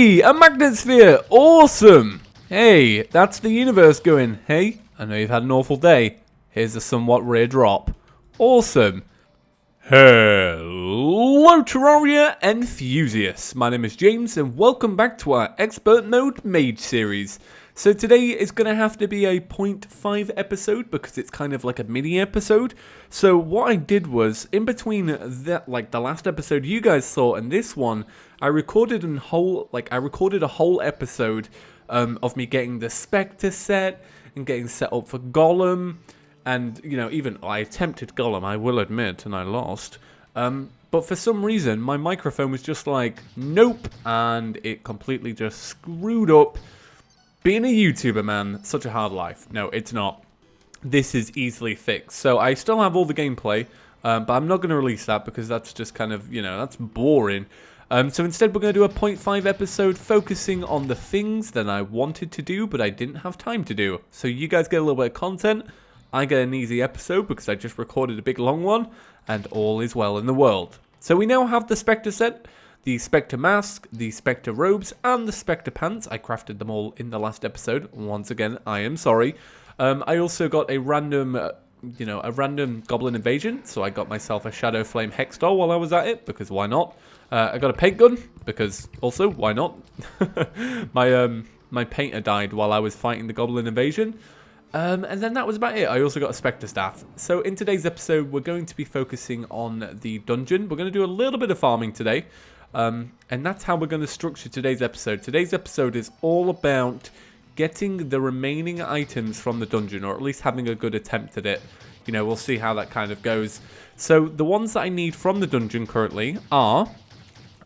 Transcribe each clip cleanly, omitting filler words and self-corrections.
Hey, a magnet sphere! Awesome! Hey, that's the universe going, hey, I know you've had an awful day. Here's a somewhat rare drop. Awesome. Hello Terraria enthusiasts, my name is James and welcome back to our Expert Mode Mage series. So today is going to have to be a 0.5 episode because it's kind of like a mini episode. So what I did was, in between that, like the last episode you guys saw and this one, I recorded a whole episode of me getting the Specter Set and getting set up for Golem. And, you know, even I attempted Golem, I will admit, and I lost. But for some reason, my microphone was just like, nope, and it completely just screwed up. Being a YouTuber, man, such a hard life. No, it's not. This is easily fixed. So I still have all the gameplay, but I'm not going to release that because that's just kind of, you know, that's boring. So instead we're going to do a 0.5 episode focusing on the things that I wanted to do, but I didn't have time to do. So you guys get a little bit of content. I get an easy episode because I just recorded a big long one, and all is well in the world. So we now have the Specter Set, the Specter Mask, the Specter Robes, and the Specter Pants. I crafted them all in the last episode. Once again, I am sorry. I also got a random, a random Goblin Invasion. So I got myself a Shadow Flame Hex Doll while I was at it, because why not? I got a paint gun, because also, why not? My painter died while I was fighting the Goblin Invasion. And then that was about it. I also got a Spectre Staff. So in today's episode, we're going to be focusing on the dungeon. We're going to do a little bit of farming today. And that's how we're going to structure today's episode. Today's episode is all about getting the remaining items from the dungeon, or at least having a good attempt at it. You know, we'll see how that kind of goes. So the ones that I need from the dungeon currently are...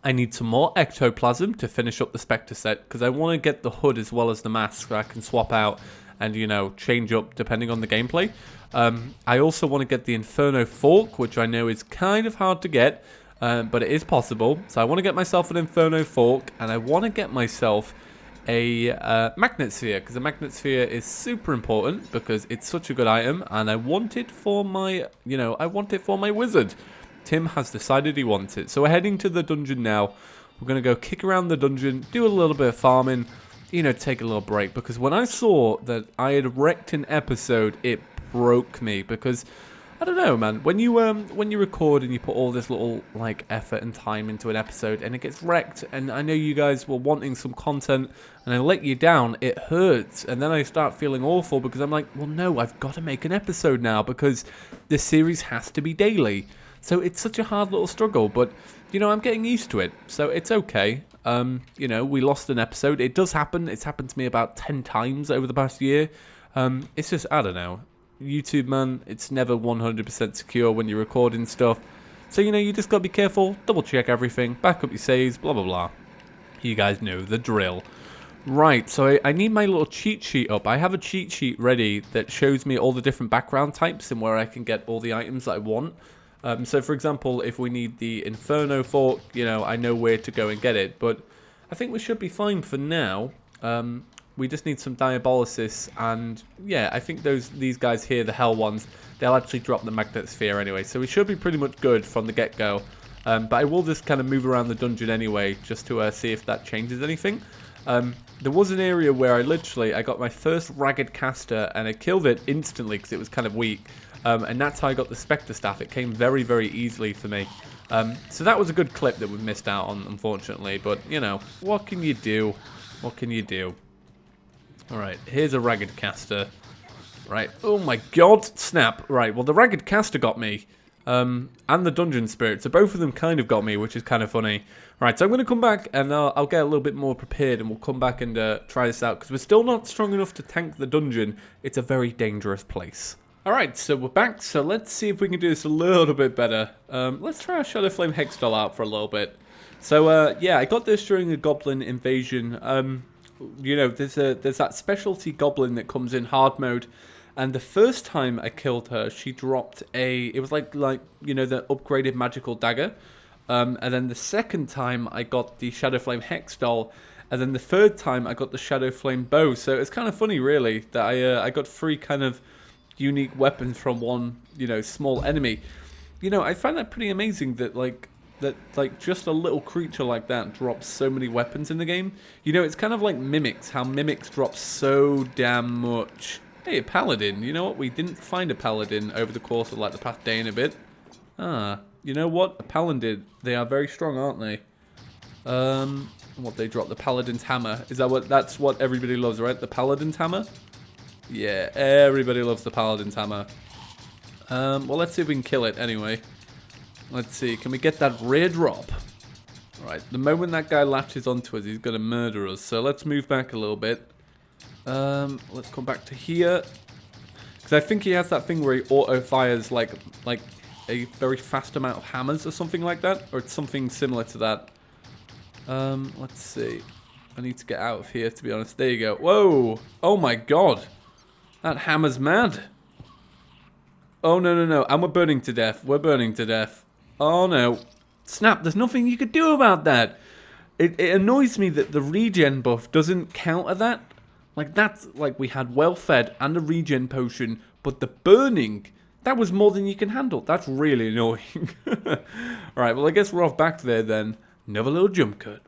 I need some more ectoplasm to finish up the Specter Set, because I want to get the hood as well as the mask so I can swap out and, you know, change up depending on the gameplay. I also want to get the Inferno Fork, which I know is kind of hard to get, but it is possible. So I want to get myself an Inferno Fork, and I want to get myself a Magnet Sphere, because a Magnet Sphere is super important because it's such a good item, and I want it for my, I want it for my wizard. Tim has decided he wants it. So we're heading to the dungeon now. We're going to go kick around the dungeon, do a little bit of farming, take a little break. Because when I saw that I had wrecked an episode, it broke me. Because, I don't know, man. When you record and you put all this little, like, effort and time into an episode and it gets wrecked, and I know you guys were wanting some content and I let you down, it hurts. And then I start feeling awful because I'm like, well, no, I've got to make an episode now because the series has to be daily. So it's such a hard little struggle, but, I'm getting used to it, so it's okay. We lost an episode. It does happen. It's happened to me about 10 times over the past year. It's just, I don't know. YouTube, man, it's never 100% secure when you're recording stuff. So, you just got to be careful, double check everything, back up your saves, blah, blah, blah. You guys know the drill. Right, so I need my little cheat sheet up. I have a cheat sheet ready that shows me all the different background types and where I can get all the items that I want. So, for example, if we need the Inferno Fork, I know where to go and get it. But I think we should be fine for now. We just need some Diabolysis. And, yeah, I think these guys here, the Hell ones, they'll actually drop the Magnet Sphere anyway. So we should be pretty much good from the get-go. But I will just kind of move around the dungeon anyway, just to see if that changes anything. There was an area where I got my first Ragged Caster, and I killed it instantly because it was kind of weak. And that's how I got the Spectre Staff. It came very, very easily for me. So that was a good clip that we missed out on, unfortunately. But, what can you do? What can you do? Alright, here's a Ragged Caster. Right, oh my god, snap. Right, well, the Ragged Caster got me. And the Dungeon Spirit. So both of them kind of got me, which is kind of funny. Right, so I'm going to come back and I'll get a little bit more prepared and we'll come back and try this out. Because we're still not strong enough to tank the dungeon. It's a very dangerous place. Alright, so we're back, so let's see if we can do this a little bit better. Let's try our Shadow Flame Hex Doll out for a little bit. So, yeah, I got this during a Goblin Invasion. There's that specialty Goblin that comes in hard mode. And the first time I killed her, she dropped it was like the upgraded magical dagger. And then the second time I got the Shadow Flame Hex Doll. And then the third time I got the Shadow Flame Bow. So it's kind of funny, really, that I got 3 kind of unique weapons from one, small enemy. I find that pretty amazing that, like, that like just a little creature like that drops so many weapons in the game. You know, it's kind of like mimics, how mimics drop so damn much. Hey, a paladin. You know what? We didn't find a paladin over the course of like the past day and a bit. Ah, you know what? A paladin. They are very strong, aren't they? What they drop? The paladin's hammer. Is that what? That's what everybody loves, right? The paladin's hammer. Yeah, everybody loves the paladin's hammer. Well, let's see if we can kill it anyway. Let's see. Can we get that rare drop? Right. The moment that guy latches onto us, he's gonna murder us. So let's move back a little bit. Let's come back to here. Because I think he has that thing where he auto-fires like a very fast amount of hammers or something like that. Or it's something similar to that. Let's see. I need to get out of here, to be honest. There you go. Whoa! Oh my god! That hammer's mad. Oh, no, no, no. And we're burning to death. We're burning to death. Oh, no. Snap, there's nothing you could do about that. It annoys me that the regen buff doesn't counter that. Like, that's, like, we had well-fed and a regen potion, but the burning, that was more than you can handle. That's really annoying. Alright, well, I guess we're off back there, then. Another little jump cut.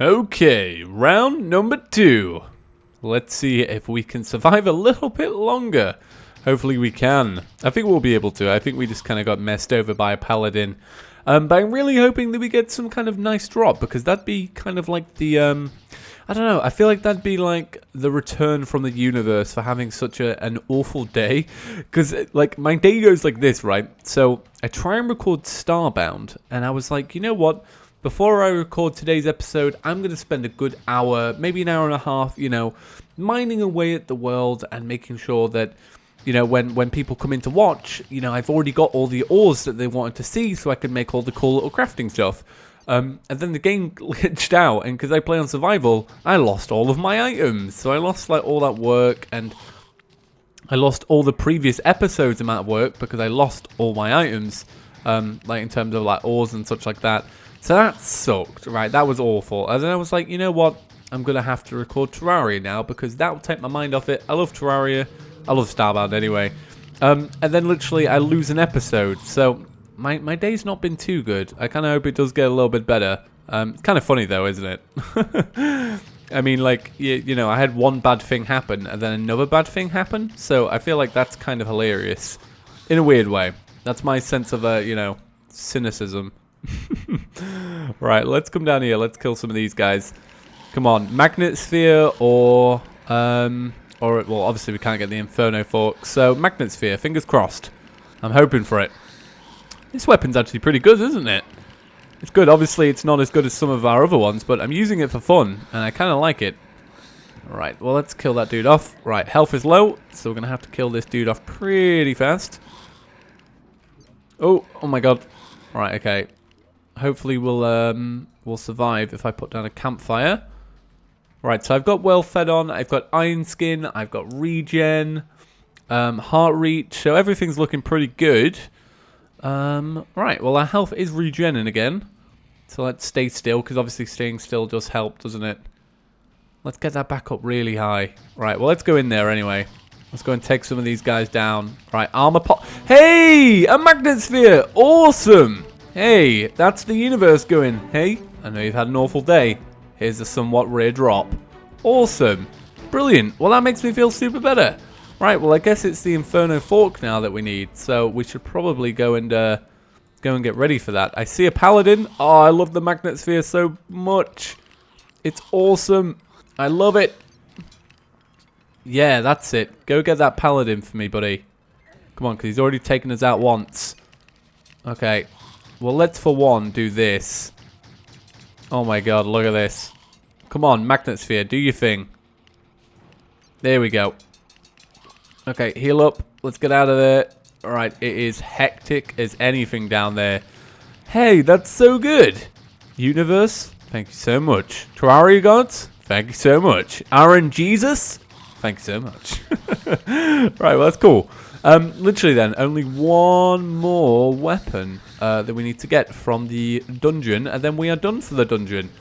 Okay, round number 2. Let's see if we can survive a little bit longer. Hopefully we can. I think we'll be able to. I think we just kind of got messed over by a paladin. But I'm really hoping that we get some kind of nice drop, because that'd be kind of like the, I don't know, I feel like that'd be like the return from the universe for having such an awful day. Because, like, my day goes like this, right? So, I try and record Starbound, and I was like, you know what? Before I record today's episode, I'm going to spend a good hour, maybe an hour and a half, you know, mining away at the world and making sure that, you know, when people come in to watch, you know, I've already got all the ores that they wanted to see so I can make all the cool little crafting stuff. And then the game glitched out, and because I play on survival, I lost all of my items. So I lost, like, all that work, and I lost all the previous episodes' amount of work because I lost all my items, like, in terms of, like, ores and such like that. So that sucked, right? That was awful. And then I was like, you know what? I'm going to have to record Terraria now because that will take my mind off it. I love Terraria. I love Starbound anyway. And then literally I lose an episode. So my day's not been too good. I kind of hope it does get a little bit better. It's kind of funny though, isn't it? I mean, like, you know, I had one bad thing happen and then another bad thing happen. So I feel like that's kind of hilarious. In a weird way. That's my sense of, you know, cynicism. Right, let's come down here. Let's kill some of these guys. Come on. Magnet Sphere or well, obviously we can't get the Inferno Fork. So, Magnet Sphere. Fingers crossed. I'm hoping for it. This weapon's actually pretty good, isn't it? It's good. Obviously, it's not as good as some of our other ones, but I'm using it for fun, and I kind of like it. Right, well, let's kill that dude off. Right, health is low, so we're going to have to kill this dude off pretty fast. Oh my god. Right, okay. Hopefully we'll survive if I put down a campfire. Right, so I've got well fed on. I've got iron skin. I've got regen, heart reach. So everything's looking pretty good. Right, well our health is regenning again. So let's stay still because obviously staying still does help, doesn't it? Let's get that back up really high. Right, well let's go in there anyway. Let's go and take some of these guys down. Right, armor pop. Hey, a magnet sphere. Awesome. Hey, that's the universe going. Hey, I know you've had an awful day. Here's a somewhat rare drop. Awesome. Brilliant. Well, that makes me feel super better. Right, well, I guess it's the Inferno Fork now that we need. So we should probably go and get ready for that. I see a paladin. Oh, I love the magnet sphere so much. It's awesome. I love it. Yeah, that's it. Go get that paladin for me, buddy. Come on, because he's already taken us out once. Okay. Well, let's for one do this. Oh my god, look at this. Come on, magnet sphere, do your thing. There we go. Okay, heal up. Let's get out of there. Alright, it is hectic as anything down there. Hey, that's so good. Universe, thank you so much. Terraria gods, thank you so much. Aaron Jesus, thank you so much. Right, well, that's cool. Literally then, only one more weapon that we need to get from the dungeon, and then we are done for the dungeon.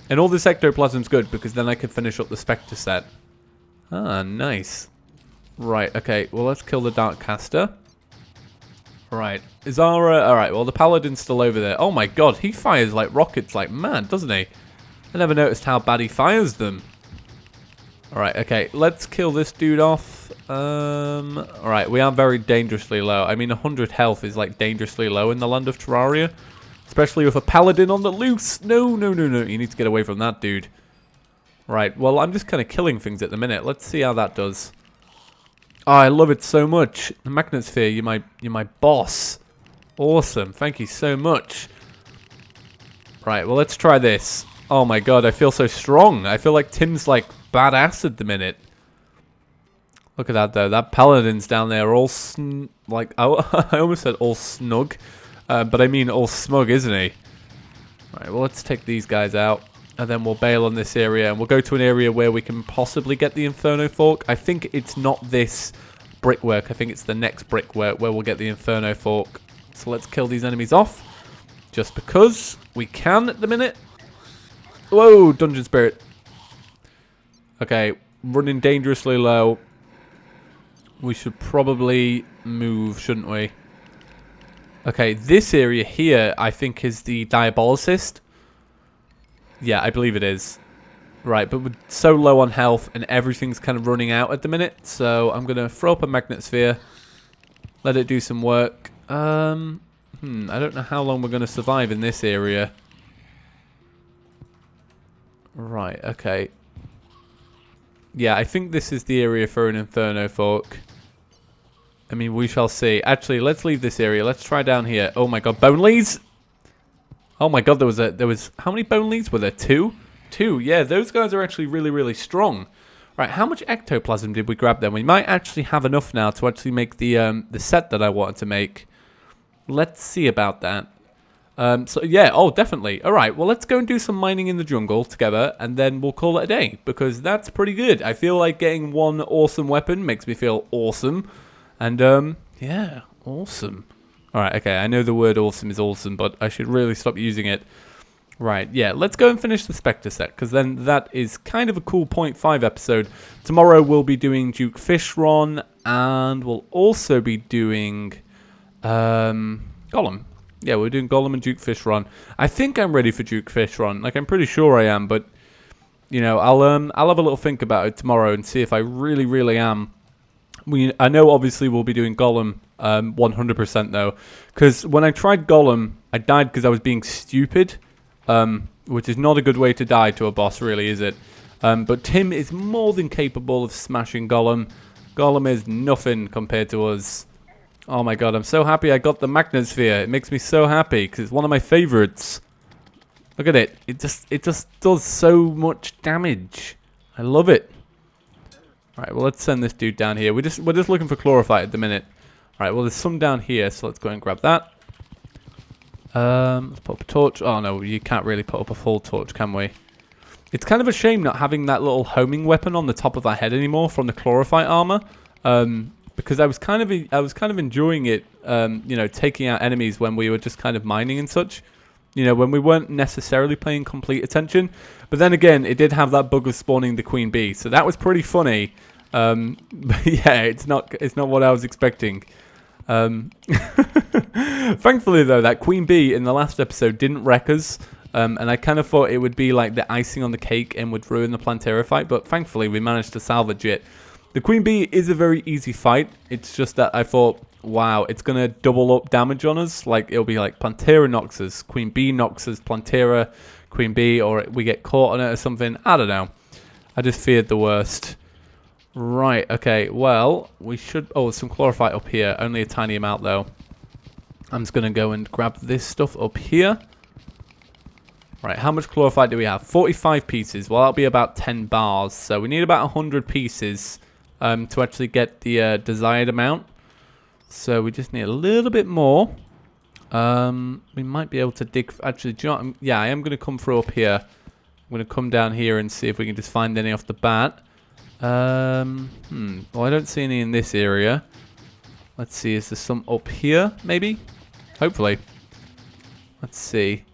And all this ectoplasm's good, because then I can finish up the Specter Set. Ah, nice. Right, okay, well let's kill the Dark Caster. Right. Is our... Alright, well, the Paladin's still over there. Oh my god, he fires like rockets like mad, doesn't he? I never noticed how bad he fires them. Alright, okay. Let's kill this dude off. Alright, we are very dangerously low. I mean, 100 health is like dangerously low in the land of Terraria. Especially with a Paladin on the loose. No, no, no, no. You need to get away from that dude. Right, well, I'm just kind of killing things at the minute. Let's see how that does. Oh, I love it so much. The Magnet Sphere, you're my boss. Awesome. Thank you so much. Right, well, let's try this. Oh my god, I feel so strong. I feel like Tim's like badass at the minute. Look at that, though. That Paladin's down there all like, I almost said all snug. But I mean all smug, isn't he? Right, well, let's take these guys out. And then we'll bail on this area. And we'll go to an area where we can possibly get the Inferno Fork. I think it's not this brickwork. I think it's the next brickwork where we'll get the Inferno Fork. So let's kill these enemies off. Just because we can at the minute. Whoa, Dungeon Spirit. Okay, running dangerously low. We should probably move, shouldn't we? Okay, this area here, I think, is the Diabolicist. Yeah, I believe it is. Right, but we're so low on health and everything's kind of running out at the minute. So I'm going to throw up a Magnet Sphere. Let it do some work. I don't know how long we're going to survive in this area. Right, okay. Yeah, I think this is the area for an Inferno Fork. I mean, we shall see. Actually, let's leave this area. Let's try down here. Oh my god, Bone Leads! Oh my god, there was how many Bone Leads were there? Two? Two, yeah, those guys are actually really, really strong. Right, how much ectoplasm did we grab then? We might actually have enough now to actually make the set that I wanted to make. Let's see about that. So yeah, oh, definitely. Alright, well, let's go and do some mining in the jungle together, and then we'll call it a day, because that's pretty good. I feel like getting one awesome weapon makes me feel awesome. And, yeah, awesome. Alright, okay, I know the word awesome is awesome, but I should really stop using it. Right, yeah, let's go and finish the Specter set, because then that is kind of a cool 0.5 episode. Tomorrow we'll be doing Duke Fishron, and we'll also be doing, Gollum. Yeah, we're doing Gollum and Duke Fishron. I think I'm ready for Duke Fishron. Like, I'm pretty sure I am, but, you know, I'll have a little think about it tomorrow and see if I really, really am. I know, obviously, we'll be doing Gollum 100% though, because when I tried Gollum, I died because I was being stupid, which is not a good way to die to a boss, really, is it? But Tim is more than capable of smashing Gollum. Gollum is nothing compared to us. Oh my god, I'm so happy I got the Magnet Sphere. It makes me so happy because it's one of my favorites. Look at it. It just does so much damage. I love it. Alright, well, let's send this dude down here. We're just looking for chlorophyte at the minute. Alright, well, there's some down here, so let's go and grab that. Let's put up a torch. Oh, no, you can't really put up a full torch, can we? It's kind of a shame not having that little homing weapon on the top of our head anymore from the chlorophyte armor. Because I was kind of enjoying it, you know, taking out enemies when we were just kind of mining and such. You know, when we weren't necessarily paying complete attention. But then again, it did have that bug of spawning the queen bee, so that was pretty funny. But yeah, it's not what I was expecting. Thankfully, though, that queen bee in the last episode didn't wreck us. And I kind of thought it would be like the icing on the cake and would ruin the Plantera fight. But thankfully, we managed to salvage it. The queen bee is a very easy fight. It's just that I thought, wow, it's going to double up damage on us. Like, it'll be like Plantera knocks us, queen bee knocks us, Plantera, queen bee, or we get caught on it or something. I don't know. I just feared the worst. Right, okay, well, we should... Oh, there's some chlorophyte up here. Only a tiny amount, though. I'm just going to go and grab this stuff up here. Right, how much chlorophyte do we have? 45 pieces. Well, that'll be about 10 bars. So we need about 100 pieces to actually get the desired amount. So we just need a little bit more. We might be able to dig... Actually, do you know what? Yeah, I am going to come through up here. I'm going to come down here and see if we can just find any off the bat. Well, I don't see any in this area. Let's see, is there some up here, maybe? Hopefully. Let's see.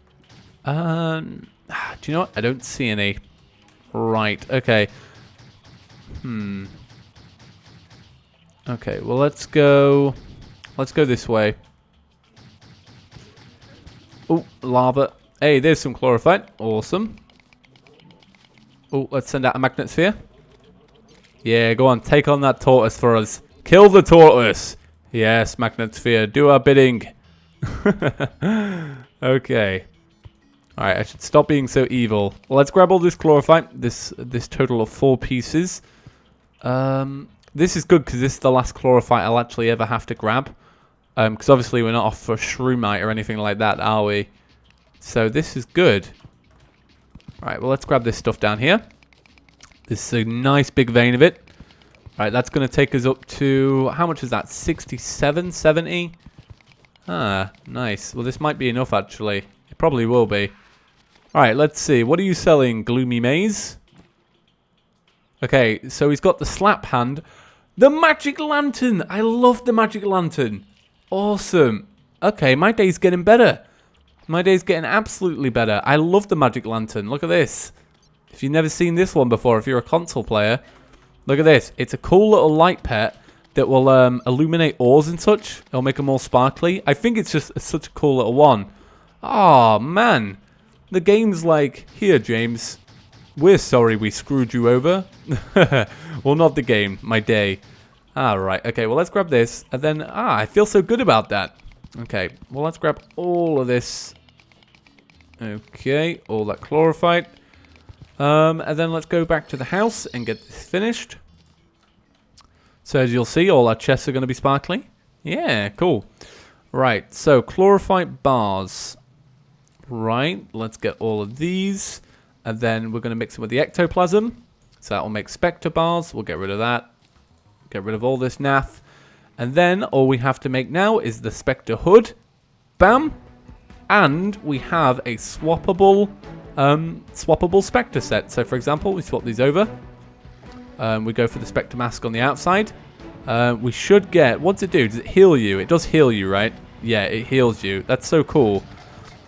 Do you know what? I don't see any. Right, okay. Okay, well, let's go this way. Oh, lava. Hey, there's some chlorophyte. Awesome. Oh, let's send out a magnet sphere. Yeah, go on. Take on that tortoise for us. Kill the tortoise. Yes, magnet sphere. Do our bidding. Okay. Alright, I should stop being so evil. Well, let's grab all this chlorophyte. This total of 4 pieces. This is good because this is the last chlorophyte I'll actually ever have to grab. Because obviously we're not off for shroomite or anything like that, are we? So this is good. Alright, well, let's grab this stuff down here. This is a nice big vein of it. Alright, that's going to take us up to... How much is that? 67, 70? Ah, nice. Well, this might be enough, actually. It probably will be. Alright, let's see. What are you selling, Gloomy Maze? Okay, so he's got the slap hand. The magic lantern! I love the magic lantern. Awesome. Okay, my day's getting better. My day's getting absolutely better. I love the magic lantern. Look at this. If you've never seen this one before, if you're a console player, look at this. It's a cool little light pet that will illuminate ores and such. It'll make them all sparkly. I think it's just such a cool little one. Oh, man. The game's like, here, James. We're sorry we screwed you over. Well, not the game. My day. Alright, okay, well, let's grab this. And then, I feel so good about that. Okay, well, let's grab all of this. Okay, all that chlorophyte. And then let's go back to the house and get this finished. So as you'll see, all our chests are going to be sparkly. Yeah, cool. Right, so chlorophyte bars. Right, let's get all of these. And then we're going to mix them with the ectoplasm. So that will make Spectre bars. We'll get rid of that. Get rid of all this naff. And then all we have to make now is the Specter Hood. Bam. And we have a swappable Specter Set. So for example, we swap these over. We go for the Specter Mask on the outside. We should get... What's it do? Does it heal you? It does heal you, right? Yeah, it heals you. That's so cool.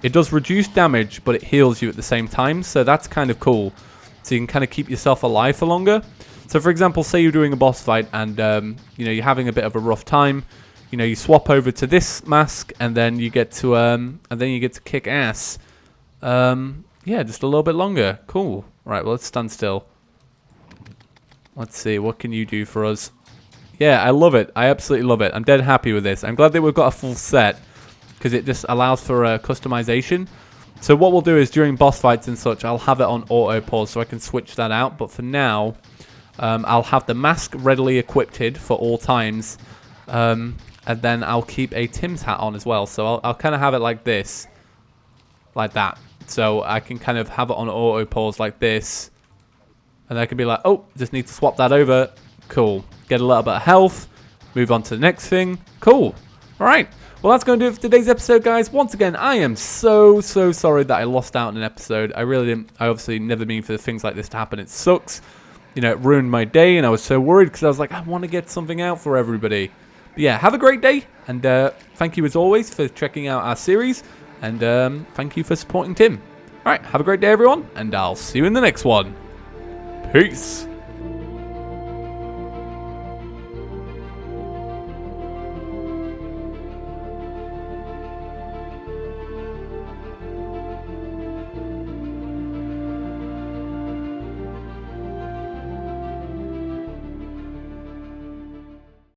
It does reduce damage, but it heals you at the same time. So that's kind of cool. So you can kind of keep yourself alive for longer. So for example, say you're doing a boss fight and you know, you're having a bit of a rough time. You know, you swap over to this mask and then you get to kick ass. Yeah, just a little bit longer. Cool. Right, well, let's stand still. Let's see, what can you do for us? Yeah, I love it. I absolutely love it. I'm dead happy with this. I'm glad that we've got a full set because it just allows for customization. So what we'll do is during boss fights and such, I'll have it on auto pause so I can switch that out. But for now, I'll have the mask readily equipped for all times. And then I'll keep a Tim's hat on as well. So I'll kind of have it like this. Like that. So I can kind of have it on auto pause like this. And I can be like, oh, just need to swap that over. Cool. Get a little bit of health. Move on to the next thing. Cool. All right. Well, that's going to do it for today's episode, guys. Once again, I am so sorry that I lost out on an episode. I really didn't. I obviously never mean for things like this to happen. It sucks. You know, it ruined my day, and I was so worried because I was like, I want to get something out for everybody. But yeah, have a great day, and thank you as always for checking out our series, and thank you for supporting Tim. All right, have a great day, everyone, and I'll see you in the next one. Peace.